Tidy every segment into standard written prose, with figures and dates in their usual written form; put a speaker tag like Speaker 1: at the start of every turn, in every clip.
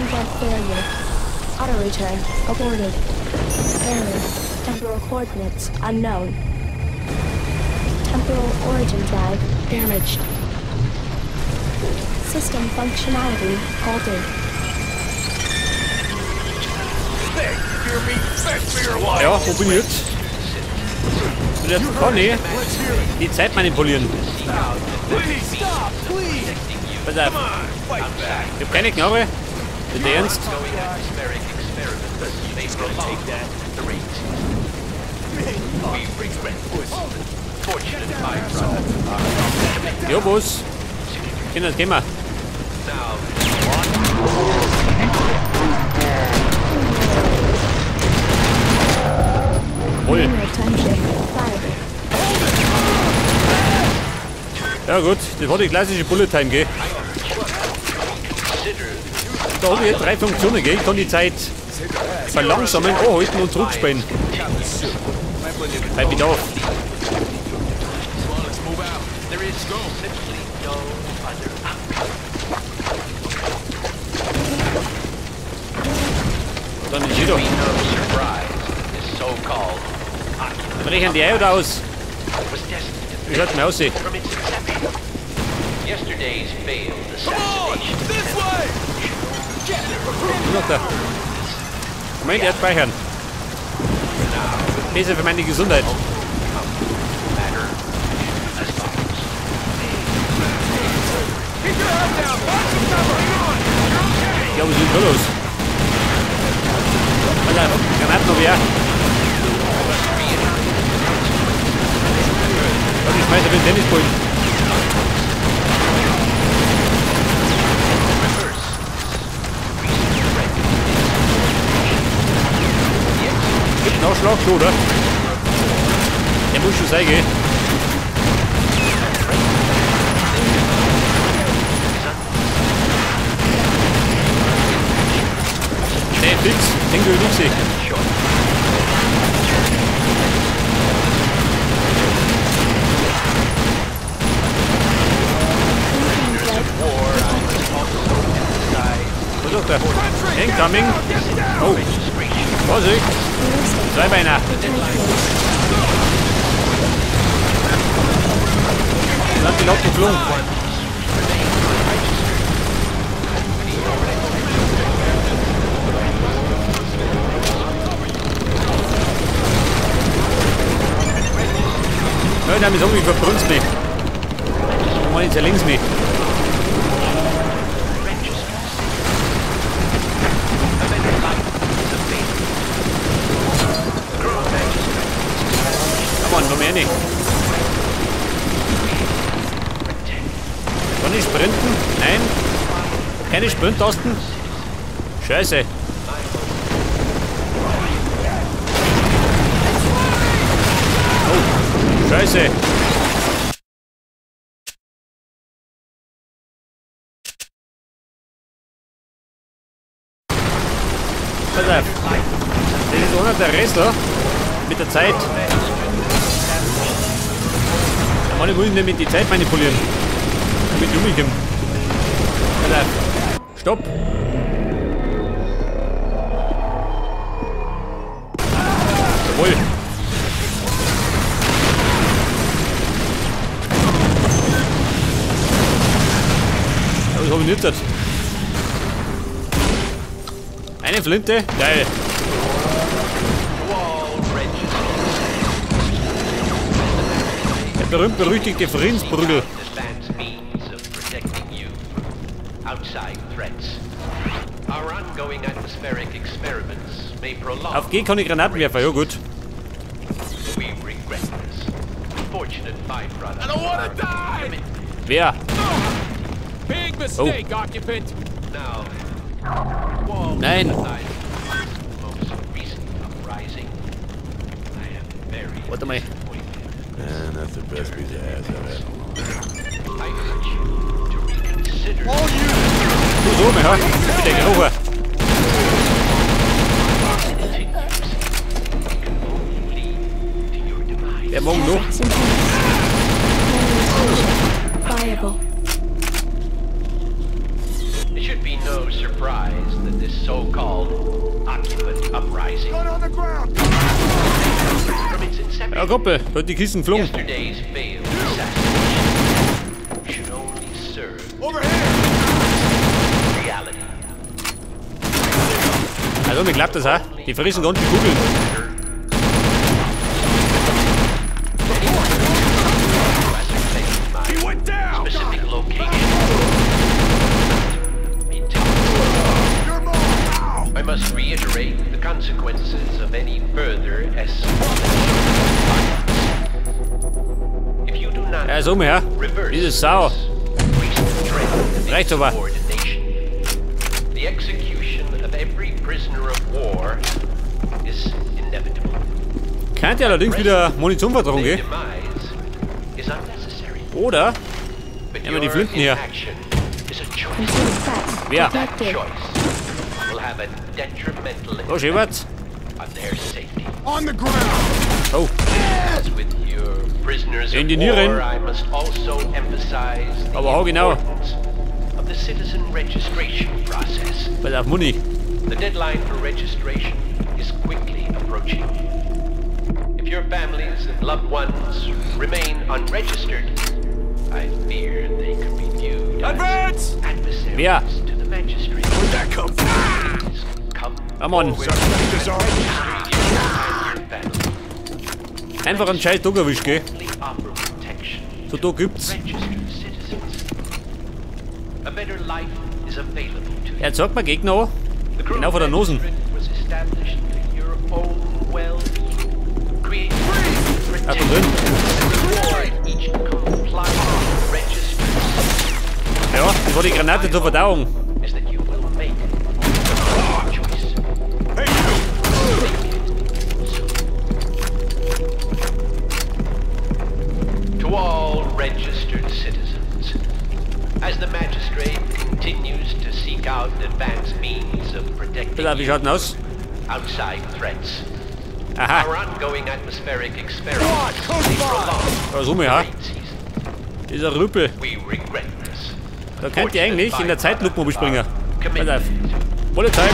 Speaker 1: Content failure. Auto return aborted. Error. Temporal coordinates unknown. Temporal origin drive damaged. System functionality halted.
Speaker 2: Ja, wo bin ich jetzt? Ich will jetzt Conny die Zeit manipulieren. Pass auf. Ich hab keine Knarre. Ist der Ernst? Ja, Boss. Kinder, gehen wir. Jawohl. Ja gut, das war die klassische Bullet Time, gell? Da habe ich jetzt 3 Funktionen, gell? Ich kann die Zeit verlangsamen, anhalten und zurückspielen. Bei Bedarf. Dann ist wieder. Brechen die Auto aus. Wie schaut's mir aus? Noch da. Moment, er speichern. Besser für meine Gesundheit. Ja, was ist denn da los? Alter, Granaten noch wer? Ich schmeiße den Tennisball. Gibt einen Ausschlag schon, oder? Der muss schon sein, gell? Nee, fix. Den will ich nicht. Was ist da? Incoming. Oh. Vorsicht. 2 Beiner. Dann hat die laut geflogen. Ja, der ist irgendwie verbrunst mich. Mal jetzt links mich. Mann, noch mehr nicht. Kann ich sprinten? Nein. Keine Sprinttasten? Scheiße. Oh, Scheiße. Pass auf. Das ist einer der Wrestler mit der Zeit. Alle wollen nämlich die Zeit manipulieren. Mit Jummigem. Stopp! Jawohl! Das habe ich nicht. Eine Flinte? Geil! Der berühmt-berüchtigte Friedensprügel. Auf G kann ich Granaten werfen, ja gut. Wer? Oh. Nein! Warte mal.
Speaker 3: Man, that's the best piece of ass I've had.
Speaker 2: Du so, ja. Bitte, geh rüber. Der morgen noch.
Speaker 1: Viable.
Speaker 4: no surprise that this so-called occupant uprising from its inception,
Speaker 2: Ja, Gruppe, wird die Kisten geflogen.
Speaker 4: yesterday's failed assassination should only serve reality.
Speaker 2: Also, mir klappt das auch. Die verrissen ganz die Kugeln.
Speaker 4: Specific location. I must reiterate the consequences of any further If you do not
Speaker 2: Ja, so her.
Speaker 4: reverse
Speaker 2: Diese Sau.
Speaker 4: this recent trend of
Speaker 2: Reicht aber.
Speaker 4: insubordination, the execution of every prisoner of war is inevitable.
Speaker 2: Könnte allerdings wieder Munitionvertragung
Speaker 4: Their
Speaker 2: gehen.
Speaker 4: demise is unnecessary.
Speaker 2: Oder?
Speaker 4: But
Speaker 2: Nehmen wir die
Speaker 4: your
Speaker 2: Flinten hier.
Speaker 4: inaction is a choice.
Speaker 1: Computer set.
Speaker 2: Wer?
Speaker 4: That
Speaker 1: Detected.
Speaker 4: choice will have a detrimental
Speaker 2: So,
Speaker 4: effect
Speaker 2: Schäbert.
Speaker 4: on their safety.
Speaker 2: Oh,
Speaker 4: As with your prisoners of
Speaker 2: Engineering.
Speaker 4: war, I must also emphasize the
Speaker 2: Aber hau genau.
Speaker 4: importance of the citizen registration process.
Speaker 2: pass auf Muni.
Speaker 4: The deadline for registration is quickly approaching. If your families and loved ones remain unregistered, I fear they could be viewed as adversaries
Speaker 2: Wer?
Speaker 4: to the magistrate. Please come
Speaker 2: Come on.
Speaker 4: forward and register you and your family.
Speaker 2: Einfach einen scheiß Tag erwischt, gell?
Speaker 4: Only offer protection
Speaker 2: So, da gibt's.
Speaker 4: registered citizens. A better life is available to you.
Speaker 2: Er zeigt mir Gegner an.
Speaker 4: The
Speaker 2: Genau vor der Nase.
Speaker 4: District was established for your own well-being. Create
Speaker 2: Ah, da
Speaker 4: protect,
Speaker 2: drin.
Speaker 4: reward each compliant registered
Speaker 2: Ja, das war die Granate zur Verdauung.
Speaker 4: is that you will make the choice. To all registered citizens, as the magistrate continues to seek out advanced means of protecting
Speaker 2: Pass auf, wie
Speaker 4: you
Speaker 2: schaut denn aus?
Speaker 4: outside threats, our
Speaker 2: Aha,
Speaker 4: ongoing atmospheric experiments may prolong
Speaker 2: da so
Speaker 4: the
Speaker 2: ja.
Speaker 4: raid season.
Speaker 2: Dieser Rüppel.
Speaker 4: We regret this.
Speaker 2: Da könnt ihr eigentlich in der Zeitlupe überspringen. Pass auf.
Speaker 4: Commitment.
Speaker 2: Polizei.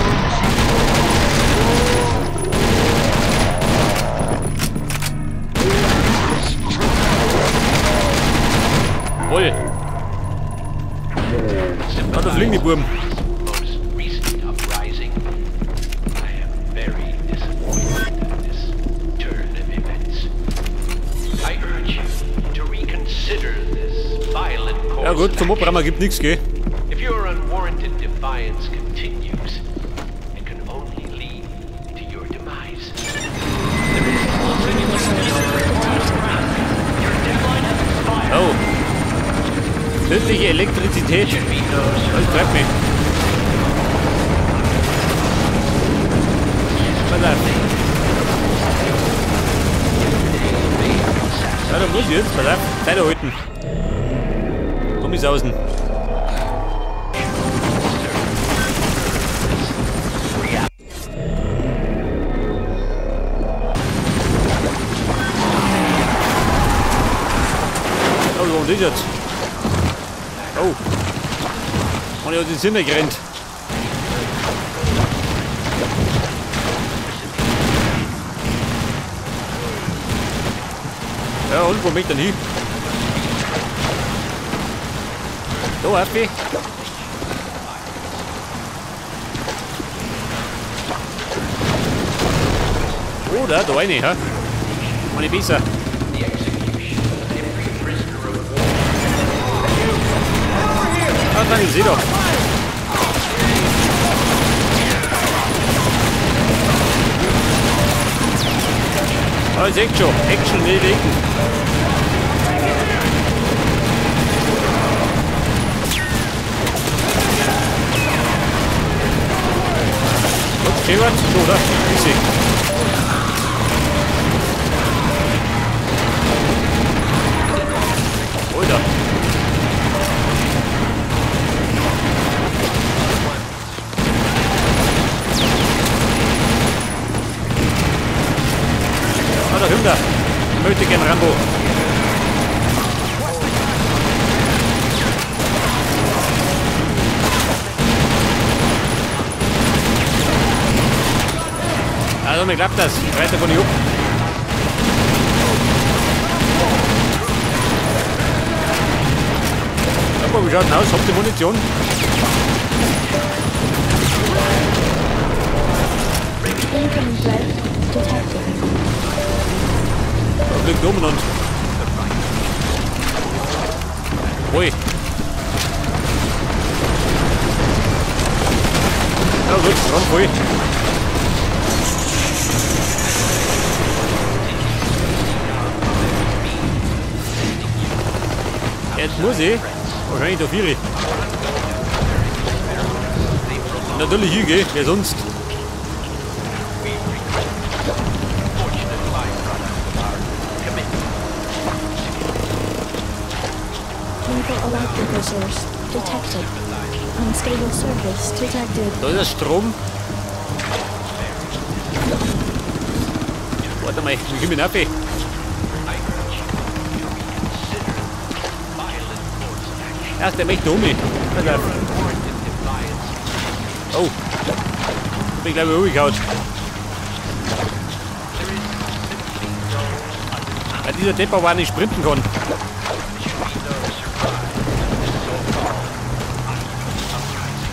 Speaker 2: Voll. Da fliegen die Buben.
Speaker 4: Most recent uprising. I am very disappointed at this turn of events. I urge you to reconsider this violent course.
Speaker 2: Ja gut,
Speaker 4: of
Speaker 2: zum
Speaker 4: action.
Speaker 2: Abrammer gibt nichts, gell?
Speaker 4: If your unwarranted defiance continues, it can only lead to your demise.
Speaker 2: Oh. Tödliche Elektrizität. Das bleibt mir. Pass auf. Ja, da muss ich jetzt. Pass auf. Zeit erhalten. Gummisausen. Oh, warum ist jetzt? Oh. Und er hat den Sinn gerannt. Ja, und wo möchte er hin? Da, Happy. Oh, da eine, ha? Meine besser. Ah, nein, ich seh doch. Ah, ich sehe schon. Action, nee, denken. Gut, stehen wir. So, da. Ich sehe. Alter. Ah, da hinten. Ich möchte gern Rambo. Also mir klappt das. Reißt davon nicht ab. Schau mal, wie schaut denn aus? Habt ihr Munition?
Speaker 1: Incoming threat detected.
Speaker 2: Da fliegt oben und... Ui. Ja gut, dran voll. Jetzt muss ich wahrscheinlich da 4. Natürlich hingehen, wer sonst?
Speaker 1: Chemical electrical source detected. Unstable surface detected.
Speaker 2: Da ist der Strom. Warte mal, wie komme ich rauf? Erst der möchte um mich. Oh. Ich bin glaube ich hochgehauen. Weil dieser Depper war nicht sprinten kann.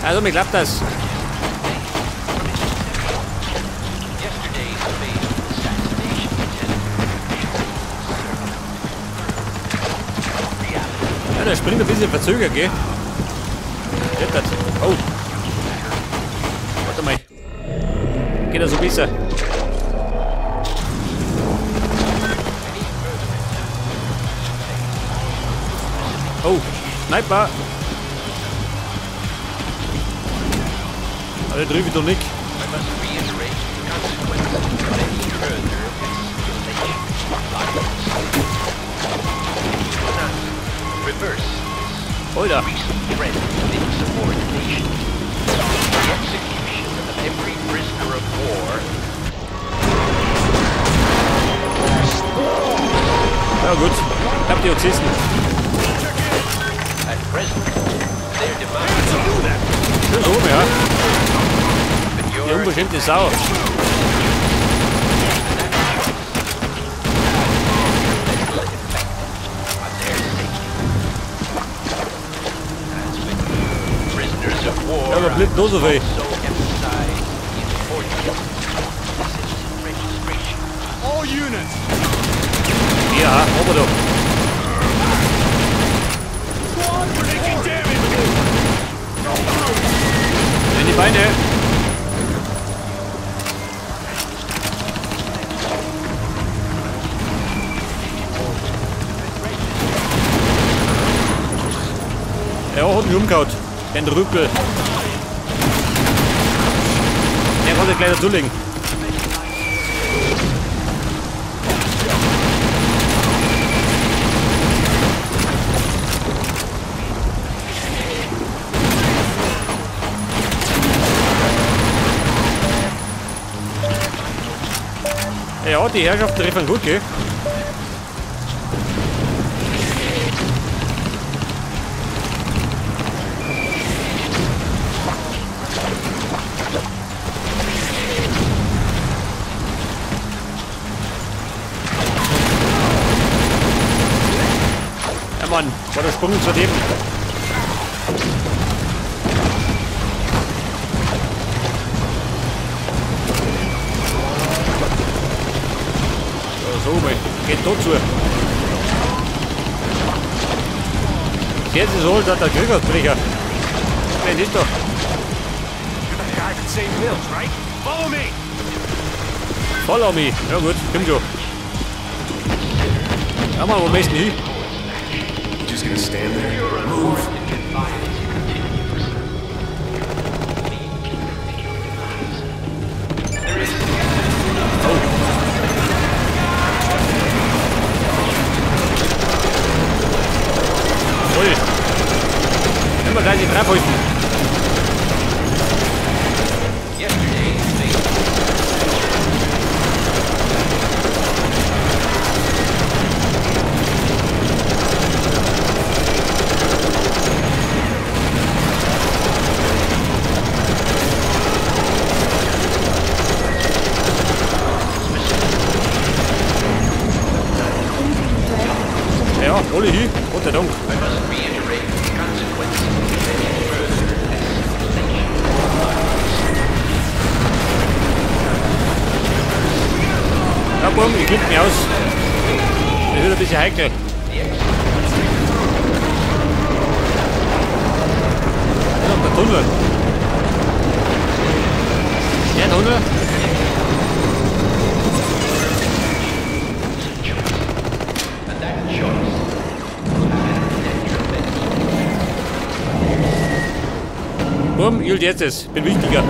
Speaker 2: Also mir klappt das. Ja, der springt ein bisschen verzögert, gell? Klettert. Oh. Warte mal. Geht er so besser? Oh, Sniper. Alle drüben doch nicht. Alter. Ja gut, ich hab die Autisten. Schön oben, ja. Die unbestimmte Sau. Ja, aber bleibt nur so viel. Ja, aber doch. In die Beine. Er hat mich umgehauen. Den Rüppel. Der kann sich gleich dazulegen. Ja, die Herrschaften treffen gut, gell? Ja Mann, war der Sprung zu dem. So, mal, geht dort zu. Jetzt ist holt, hat der Kriegersbrecher. Nein, ist doch. Follow me. Ja gut, komm schon. Ja mal, wo möchtest du hin?
Speaker 3: Just gonna stand there. Move.
Speaker 2: Ui. Immer gleich die Treppe halten. Tunnel hin. Gott sei Dank.
Speaker 4: I must reiterate the consequences of any further escalation.
Speaker 2: Ja, bumm, ich klinge mich aus. Das wird ein bisschen heikel. Ja, der Tunnel. Der Tunnel.
Speaker 4: And that choice will have an detriment.
Speaker 2: Bumm, ich jetzt es. Bin wichtiger.